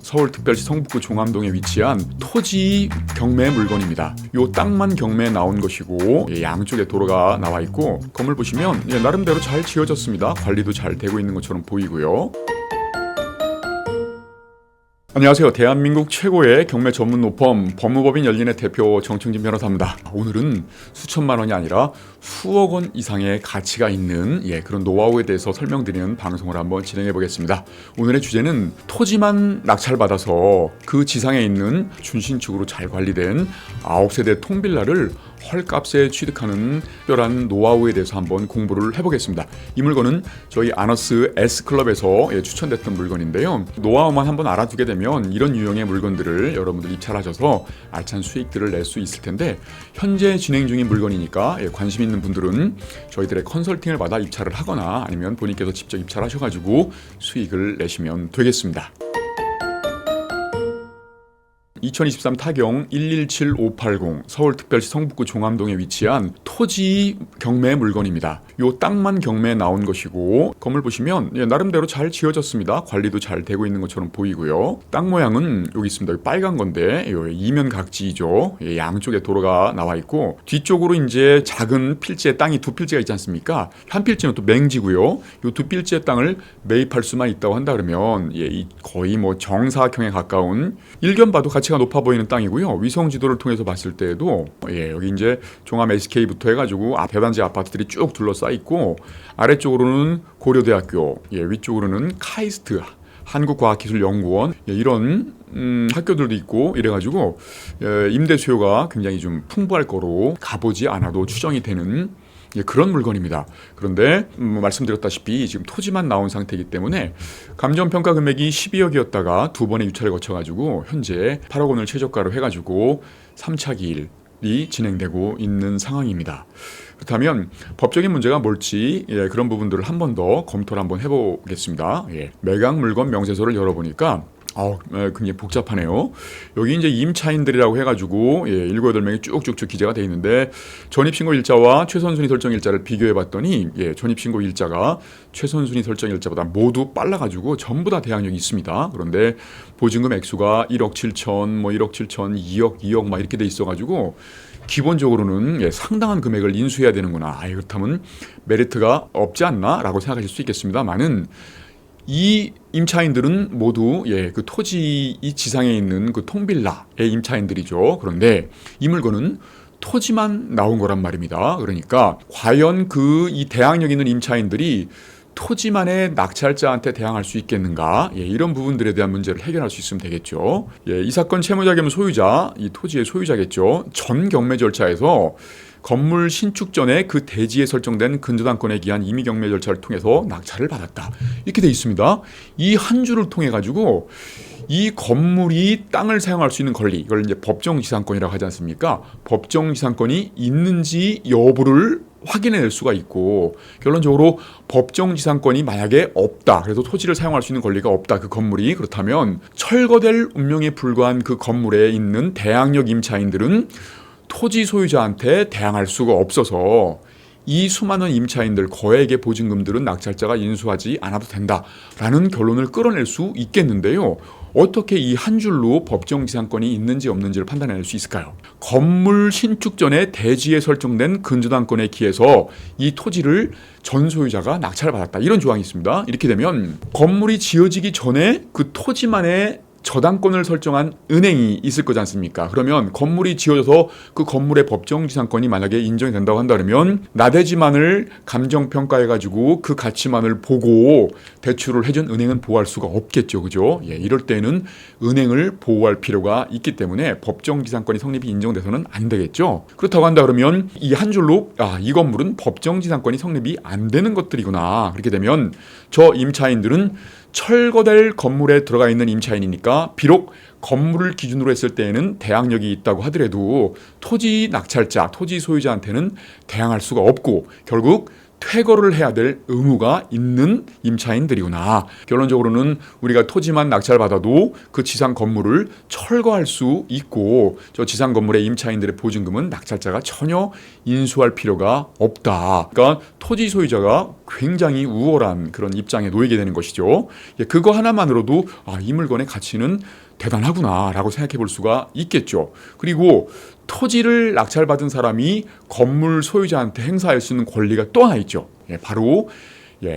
서울특별시 성북구 종암동에 위치한 토지 경매 물건입니다. 요 땅만 경매에 나온 것이고 양쪽에 도로가 나와 있고 건물 보시면 나름대로 잘 지어졌습니다. 관리도 잘 되고 있는 것처럼 보이고요. 안녕하세요. 대한민국 최고의 경매 전문 로펌 법무법인 열린의 대표 정충진 변호사입니다. 오늘은 수천만 원이 아니라 수억 원 이상의 가치가 있는 그런 노하우에 대해서 설명드리는 방송을 한번 진행해 보겠습니다. 오늘의 주제는 토지만 낙찰받아서 그 지상에 있는 준신축으로 잘 관리된 9세대 통빌라를 헐값에 취득하는 특별한 노하우에 대해서 한번 공부를 해보겠습니다. 이 물건은 저희 아너스 S클럽에서 추천됐던 물건인데요. 노하우만 한번 알아두게 되면 이런 유형의 물건들을 여러분들 입찰하셔서 알찬 수익들을 낼 수 있을 텐데, 현재 진행 중인 물건이니까 관심 있는 분들은 저희들의 컨설팅을 받아 입찰을 하거나 아니면 본인께서 직접 입찰하셔가지고 수익을 내시면 되겠습니다. 2023 타경 117580 서울특별시 성북구 종암동에 위치한 토지 경매 물건입니다. 요 땅만 경매에 나온 것이고 건물 보시면 나름대로 잘 지어졌습니다. 관리도 잘 되고 있는 것처럼 보이고요. 땅 모양은 여기 있습니다. 여기 빨간 건데 이면 각지이죠. 양쪽에 도로가 나와 있고 뒤쪽으로 이제 작은 필지의 땅이 두 필지가 있지 않습니까? 한 필지는 또 맹지고요. 요 두 필지의 땅을 매입할 수만 있다고 한다 그러면 거의 정사각형에 가까운 일견 봐도 가치가 높아 보이는 땅이고요. 위성 지도를 통해서 봤을 때에도 여기 이제 종암 SK부터 해가지고 대단지 아파트들이 쭉 둘러싸 있고 아래쪽으로는 고려대학교, 위쪽으로는 카이스트 한국과학기술연구원 이런 학교들도 있고 이래가지고 임대 수요가 굉장히 좀 풍부할 거로 가보지 않아도 추정이 되는 그런 물건입니다. 그런데 말씀드렸다시피 지금 토지만 나온 상태이기 때문에 감정평가 금액이 12억이었다가 두 번의 유찰을 거쳐가지고 현재 8억 원을 최저가로 해가지고 3차 기일이 진행되고 있는 상황입니다. 그렇다면 법적인 문제가 뭘지 그런 부분들을 한 번 더 검토를 한번 해보겠습니다. 매각 물건 명세서를 열어보니까 굉장히 복잡하네요. 여기 이제 임차인들이라고 해가지고 7, 8명이 쭉쭉쭉 기재가 되어 있는데 전입신고 일자와 최선순위 설정 일자를 비교해봤더니 전입신고 일자가 최선순위 설정 일자보다 모두 빨라가지고 전부 다 대항력이 있습니다. 그런데 보증금 액수가 1억 7천, 1억 7천, 2억 막 이렇게 돼 있어가지고 기본적으로는 상당한 금액을 인수해야 되는구나. 그렇다면 메리트가 없지 않나? 라고 생각하실 수 있겠습니다만은 이 임차인들은 모두 그 토지 이 지상에 있는 그 통빌라의 임차인들이죠. 그런데 이 물건은 토지만 나온 거란 말입니다. 그러니까 과연 이 대항력 있는 임차인들이 토지만의 낙찰자한테 대항할 수 있겠는가? 이런 부분들에 대한 문제를 해결할 수 있으면 되겠죠. 이 사건 채무자 겸 소유자, 이 토지의 소유자겠죠. 전 경매 절차에서 건물 신축 전에 그 대지에 설정된 근저당권에 기한 임의 경매 절차를 통해서 낙찰을 받았다. 이렇게 돼 있습니다. 이 한 줄을 통해 가지고 이 건물이 땅을 사용할 수 있는 권리, 이걸 이제 법정지상권이라고 하지 않습니까? 법정지상권이 있는지 여부를 확인해낼 수가 있고, 결론적으로 법정지상권이 만약에 없다, 그래서 토지를 사용할 수 있는 권리가 없다, 그 건물이 그렇다면 철거될 운명에 불과한 그 건물에 있는 대항력 임차인들은 토지 소유자한테 대항할 수가 없어서 이 수많은 임차인들 거액의 보증금들은 낙찰자가 인수하지 않아도 된다라는 결론을 끌어낼 수 있겠는데요. 어떻게 이 한 줄로 법정지상권이 있는지 없는지를 판단해낼 수 있을까요? 건물 신축 전에 대지에 설정된 근저당권에 기해서 이 토지를 전 소유자가 낙찰을 받았다. 이런 조항이 있습니다. 이렇게 되면 건물이 지어지기 전에 그 토지만의 저당권을 설정한 은행이 있을 거지 않습니까? 그러면 건물이 지어져서 그 건물의 법정지상권이 만약에 인정이 된다고 한다면 나대지만을 감정평가해가지고 그 가치만을 보고 대출을 해준 은행은 보호할 수가 없겠죠. 그죠? 이럴 때는 은행을 보호할 필요가 있기 때문에 법정지상권이 성립이 인정돼서는 안 되겠죠. 그렇다고 한다 그러면 이 한 줄로 이 건물은 법정지상권이 성립이 안 되는 것들이구나. 그렇게 되면 저 임차인들은 철거될 건물에 들어가 있는 임차인이니까 비록 건물을 기준으로 했을 때에는 대항력이 있다고 하더라도 토지 낙찰자, 토지 소유자한테는 대항할 수가 없고 결국 퇴거를 해야 될 의무가 있는 임차인들이구나. 결론적으로는 우리가 토지만 낙찰받아도 그 지상 건물을 철거할 수 있고 저 지상 건물의 임차인들의 보증금은 낙찰자가 전혀 인수할 필요가 없다. 그러니까 토지 소유자가 굉장히 우월한 그런 입장에 놓이게 되는 것이죠. 그거 하나만으로도 이 물건의 가치는 대단하구나라고 생각해 볼 수가 있겠죠. 그리고 토지를 낙찰받은 사람이 건물 소유자한테 행사할 수 있는 권리가 또 하나 있죠. 바로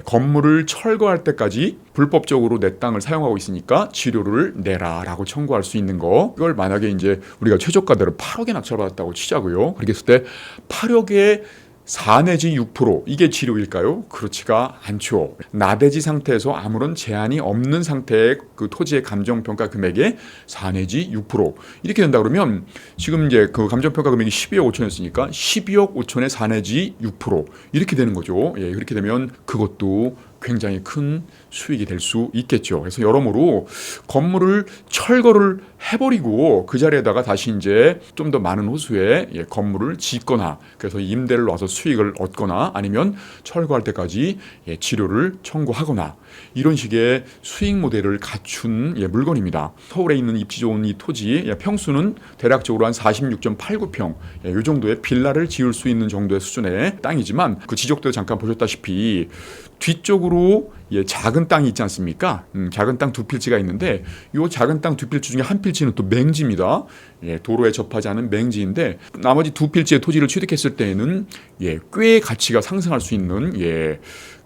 건물을 철거할 때까지 불법적으로 내 땅을 사용하고 있으니까 지료를 내라라고 청구할 수 있는 거. 이걸 만약에 이제 우리가 최저가대로 8억에 낙찰받았다고 치자고요. 그렇게 했을 때 8억에 4 내지 6% 이게 지료일까요? 그렇지가 않죠. 나대지 상태에서 아무런 제한이 없는 상태의 그 토지의 감정평가 금액의 4 내지 6% 이렇게 된다 그러면 지금 이제 그 감정평가 금액이 12억 5천이었으니까 12억 5천에 4 내지 6% 이렇게 되는 거죠. 그렇게 되면 그것도 굉장히 큰 수익이 될 수 있겠죠. 그래서 여러모로 건물을 철거를 해버리고 그 자리에다가 다시 이제 좀 더 많은 호수에 건물을 짓거나 그래서 임대를 놔서 수익을 얻거나 아니면 철거할 때까지 지료를 청구하거나 이런 식의 수익 모델을 갖춘 물건입니다. 서울에 있는 입지 좋은 이 토지 평수는 대략적으로 한 46.89평 이 정도의 빌라를 지을 수 있는 정도의 수준의 땅이지만 그 지적도 잠깐 보셨다시피 뒤쪽으로 작은 땅이 있지 않습니까? 작은 땅 두 필지가 있는데 이 작은 땅 두 필지 중에 한 필지는 또 맹지입니다. 도로에 접하지 않은 맹지인데 나머지 두 필지의 토지를 취득했을 때에는 꽤 가치가 상승할 수 있는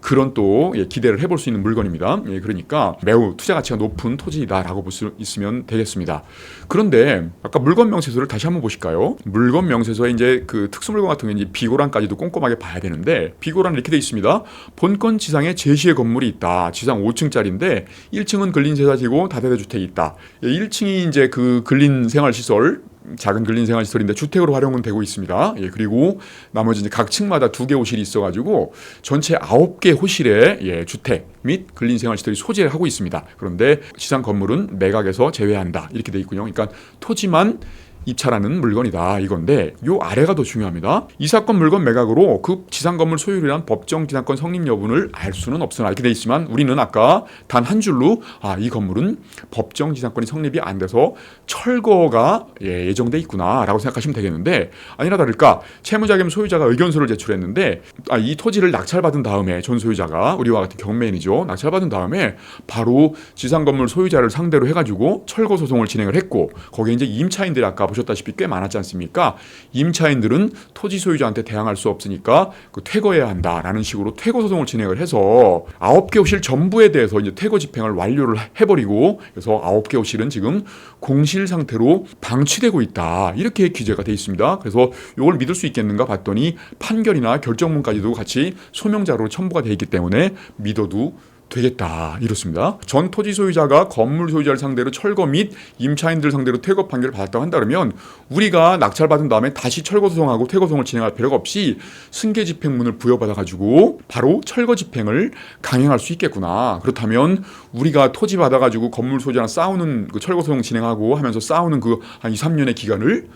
그런 또 기대를 해볼 수 있는 물건입니다. 그러니까 매우 투자 가치가 높은 토지다라고 볼 수 있으면 되겠습니다. 그런데 아까 물건 명세서를 다시 한번 보실까요? 물건 명세서에 이제 그 특수 물건 같은 경우는 이제 비고란까지도 꼼꼼하게 봐야 되는데 비고란은 이렇게 돼 있습니다. 본건 지상에 제시의 건물이 있다. 지상 5층짜리인데 1층은 근린생활시설이고 다세대 주택이 있다. 1층이 이제 그 근린생활시설 작은 근린생활시설인데 주택으로 활용은 되고 있습니다. 그리고 나머지 이제 각 층마다 2개 호실이 있어가지고 전체 9개 호실에 주택 및 근린생활시설이 소재를 하고 있습니다. 그런데 지상 건물은 매각에서 제외한다. 이렇게 돼 있군요. 그러니까 토지만 입찰하는 물건이다 이건데 요 아래가 더 중요합니다. 이 사건 물건 매각으로 그 지상 건물 소유율이란 법정 지상권 성립 여부를 알 수는 없으나 이렇게 돼 있지만 우리는 아까 단 한 줄로 이 건물은 법정 지상권이 성립이 안 돼서 철거가 예정돼 있구나라고 생각하시면 되겠는데 아니나 다를까 채무자겸 소유자가 의견서를 제출했는데 이 토지를 낙찰받은 다음에 전 소유자가 우리와 같은 경매인이죠. 낙찰받은 다음에 바로 지상 건물 소유자를 상대로 해가지고 철거 소송을 진행을 했고 거기에 이제 임차인들이 아까 보셨다시피 꽤 많았지 않습니까? 임차인들은 토지 소유자한테 대항할 수 없으니까 퇴거해야 한다라는 식으로 퇴거 소송을 진행을 해서 9개 호실 전부에 대해서 이제 퇴거 집행을 완료를 해버리고 그래서 9개 호실은 지금 공실 상태로 방치되고 있다. 이렇게 기재가 돼 있습니다. 그래서 이걸 믿을 수 있겠는가 봤더니 판결이나 결정문까지도 같이 소명자로 첨부가 돼 있기 때문에 믿어도 되겠다 이렇습니다. 전 토지 소유자가 건물 소유자를 상대로 철거 및 임차인들 상대로 퇴거 판결을 받았다고 한다면 우리가 낙찰받은 다음에 다시 철거 소송하고 퇴거 소송을 진행할 필요가 없이 승계 집행문을 부여받아가지고 바로 철거 집행을 강행할 수 있겠구나. 그렇다면 우리가 토지 받아가지고 건물 소유자랑 싸우는 그 철거 소송 진행하고 하면서 싸우는 그 한 2, 3년의 기간을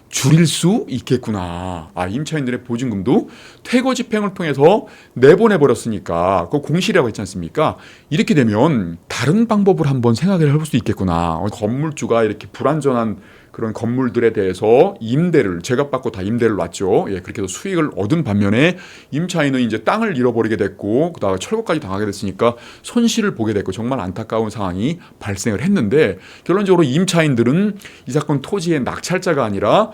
줄일 수 있겠구나. 임차인들의 보증금도 퇴거 집행을 통해서 내보내버렸으니까 그 공실이라고 했지 않습니까? 이렇게 되면 다른 방법을 한번 생각을 해볼 수 있겠구나. 건물주가 이렇게 불완전한 그런 건물들에 대해서 임대를 제값받고 다 임대를 놨죠. 그렇게 해서 수익을 얻은 반면에 임차인은 이제 땅을 잃어버리게 됐고 그다음에 철거까지 당하게 됐으니까 손실을 보게 됐고 정말 안타까운 상황이 발생을 했는데 결론적으로 임차인들은 이 사건 토지의 낙찰자가 아니라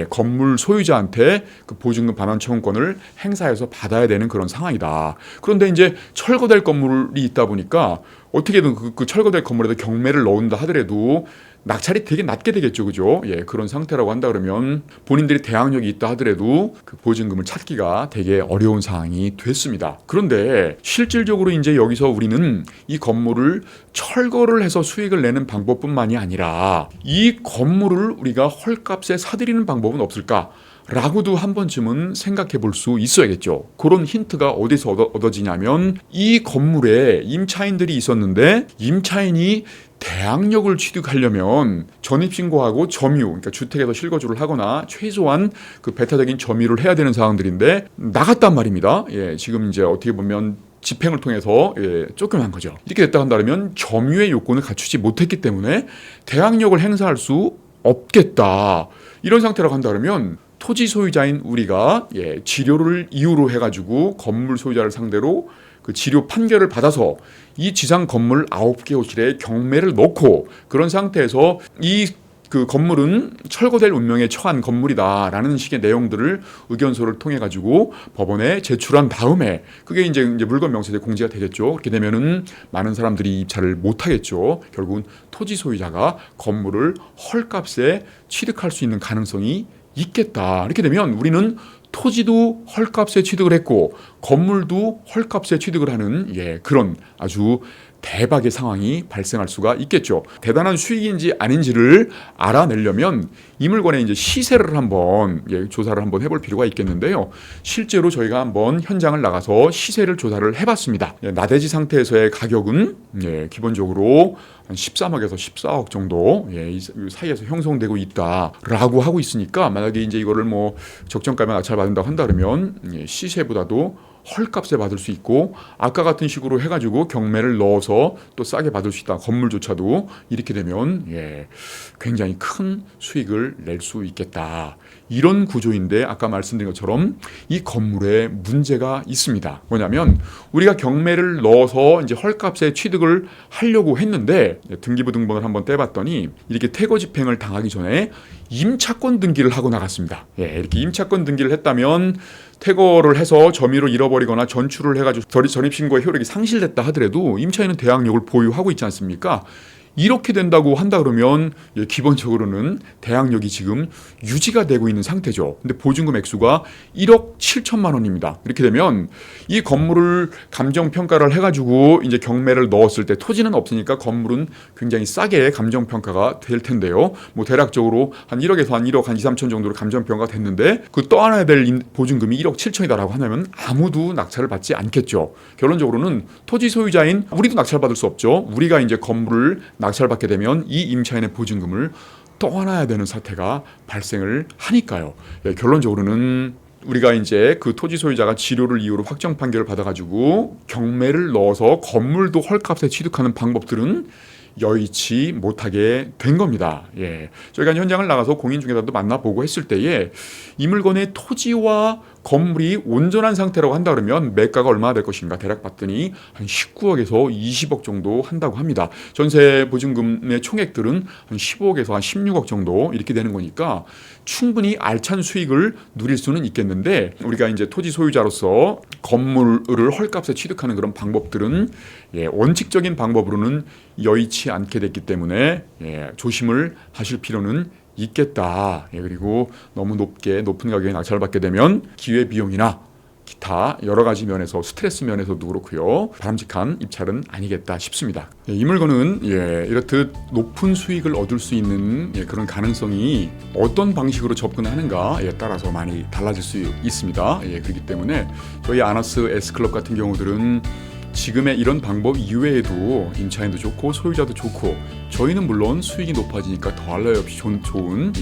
건물 소유자한테 그 보증금 반환 청구권을 행사해서 받아야 되는 그런 상황이다. 그런데 이제 철거될 건물이 있다 보니까 어떻게든 그 철거될 건물에도 경매를 넣는다 하더라도 낙찰이 되게 낮게 되겠죠, 그죠? 그런 상태라고 한다 그러면 본인들이 대항력이 있다 하더라도 그 보증금을 찾기가 되게 어려운 상황이 됐습니다. 그런데 실질적으로 이제 여기서 우리는 이 건물을 철거를 해서 수익을 내는 방법뿐만이 아니라 이 건물을 우리가 헐값에 사들이는 방법은 없을까? 라고도 한 번쯤은 생각해 볼 수 있어야겠죠. 그런 힌트가 어디서 얻어지냐면 이 건물에 임차인들이 있었는데 임차인이 대항력을 취득하려면 전입신고하고 점유, 그러니까 주택에서 실거주를 하거나 최소한 그 배타적인 점유를 해야 되는 상황들인데 나갔단 말입니다. 지금 이제 어떻게 보면 집행을 통해서 쫓겨난 거죠. 이렇게 됐다 한다면 점유의 요건을 갖추지 못했기 때문에 대항력을 행사할 수 없겠다. 이런 상태라고 한다면 토지 소유자인 우리가 지료를 이유로 해가지고 건물 소유자를 상대로 그 지료 판결을 받아서 이 지상 건물 9개 호실에 경매를 넣고 그런 상태에서 그 건물은 철거될 운명에 처한 건물이다라는 식의 내용들을 의견서를 통해 가지고 법원에 제출한 다음에 그게 이제 물건 명세서에 공지가 되겠죠. 그렇게 되면은 많은 사람들이 입찰을 못 하겠죠. 결국은 토지 소유자가 건물을 헐값에 취득할 수 있는 가능성이 있겠다. 이렇게 되면 우리는 토지도 헐값에 취득을 했고 건물도 헐값에 취득을 하는 그런 아주 대박의 상황이 발생할 수가 있겠죠. 대단한 수익인지 아닌지를 알아내려면 이 물건의 이제 시세를 한번 조사를 한번 해볼 필요가 있겠는데요. 실제로 저희가 한번 현장을 나가서 시세를 조사를 해봤습니다. 나대지 상태에서의 가격은 기본적으로 한 13억에서 14억 정도 이 사이에서 형성되고 있다라고 하고 있으니까 만약에 이제 이거를 뭐 적정가면 낙찰받는다고 한다 그러면 시세보다도 헐값에 받을 수 있고 아까 같은 식으로 해가지고 경매를 넣어서 또 싸게 받을 수 있다. 건물조차도 이렇게 되면 굉장히 큰 수익을 낼 수 있겠다. 이런 구조인데 아까 말씀드린 것처럼 이 건물에 문제가 있습니다. 뭐냐면 우리가 경매를 넣어서 이제 헐값에 취득을 하려고 했는데 등기부 등본을 한번 떼봤더니 이렇게 퇴거 집행을 당하기 전에 임차권 등기를 하고 나갔습니다. 이렇게 임차권 등기를 했다면 퇴거를 해서 점유를 잃어버리거나 전출을 해가지고 전입신고의 효력이 상실됐다 하더라도 임차인은 대항력을 보유하고 있지 않습니까? 이렇게 된다고 한다 그러면 기본적으로는 대항력이 지금 유지가 되고 있는 상태죠. 근데 보증금 액수가 1억 7천만 원입니다. 이렇게 되면 이 건물을 감정평가를 해가지고 이제 경매를 넣었을 때 토지는 없으니까 건물은 굉장히 싸게 감정평가가 될 텐데요. 뭐 대략적으로 한 1억에서 한 1억 한 2, 3천 정도로 감정평가가 됐는데 그 떠안아야 될 보증금이 1억 7천이다라고 하면 아무도 낙찰을 받지 않겠죠. 결론적으로는 토지 소유자인 우리도 낙찰받을 수 없죠. 우리가 이제 건물을 낙찰받게 되면 이 임차인의 보증금을 떠안아야 되는 사태가 발생을 하니까요. 결론적으로는 우리가 이제 그 토지 소유자가 지료를 이유로 확정 판결을 받아가지고 경매를 넣어서 건물도 헐값에 취득하는 방법들은 여의치 못하게 된 겁니다. 저희가 현장을 나가서 공인중개사도 만나보고 했을 때에 이 물건의 토지와 건물이 온전한 상태라고 한다 그러면 매가가 얼마나 될 것인가 대략 봤더니 한 19억에서 20억 정도 한다고 합니다. 전세 보증금의 총액들은 한 15억에서 한 16억 정도 이렇게 되는 거니까 충분히 알찬 수익을 누릴 수는 있겠는데 우리가 이제 토지 소유자로서 건물을 헐값에 취득하는 그런 방법들은 원칙적인 방법으로는 여의치 않게 됐기 때문에 조심을 하실 필요는 있겠다. 그리고 너무 높은 가격에 낙찰을 받게 되면 기회비용이나 기타 여러 가지 면에서 스트레스 면에서도 그렇고요. 바람직한 입찰은 아니겠다 싶습니다. 이 물건은 이렇듯 높은 수익을 얻을 수 있는 그런 가능성이 어떤 방식으로 접근하는가에 따라서 많이 달라질 수 있습니다. 그렇기 때문에 저희 아너스 S클럽 같은 경우들은 지금의 이런 방법 이외에도 임차인도 좋고 소유자도 좋고 저희는 물론 수익이 높아지니까 더할 나위 없이 좋은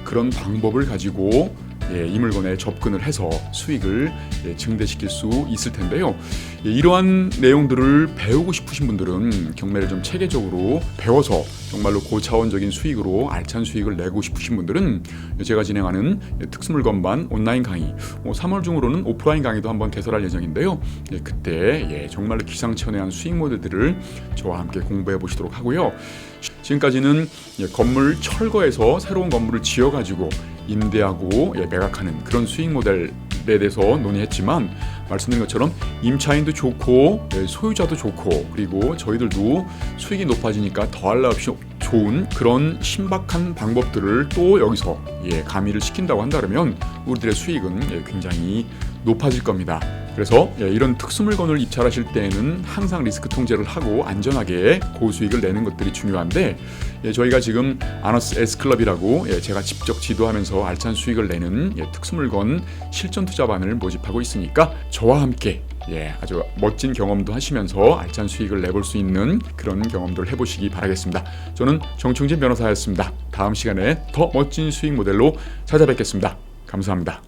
그런 방법을 가지고 이 물건에 접근을 해서 수익을 증대시킬 수 있을 텐데요. 이러한 내용들을 배우고 싶으신 분들은 경매를 좀 체계적으로 배워서 정말로 고차원적인 수익으로 알찬 수익을 내고 싶으신 분들은 제가 진행하는 특수물건반 온라인 강의 3월 중으로는 오프라인 강의도 한번 개설할 예정인데요. 그때 정말로 기상천외한 수익 모델들을 저와 함께 공부해 보시도록 하고요. 지금까지는 건물 철거해서 새로운 건물을 지어가지고 임대하고 매각하는 그런 수익 모델에 대해서 논의했지만 말씀드린 것처럼 임차인도 좋고 소유자도 좋고 그리고 저희들도 수익이 높아지니까 더할 나위 없이 좋은 그런 신박한 방법들을 또 여기서 가미를 시킨다고 한다면 우리들의 수익은 굉장히 높아질 겁니다. 그래서 이런 특수물건을 입찰하실 때에는 항상 리스크 통제를 하고 안전하게 고수익을 내는 것들이 중요한데 저희가 지금 아너스 S클럽이라고 제가 직접 지도하면서 알찬 수익을 내는 특수물건 실전 투자반을 모집하고 있으니까 저와 함께 아주 멋진 경험도 하시면서 알찬 수익을 내볼 수 있는 그런 경험들을 해보시기 바라겠습니다. 저는 정충진 변호사였습니다. 다음 시간에 더 멋진 수익 모델로 찾아뵙겠습니다. 감사합니다.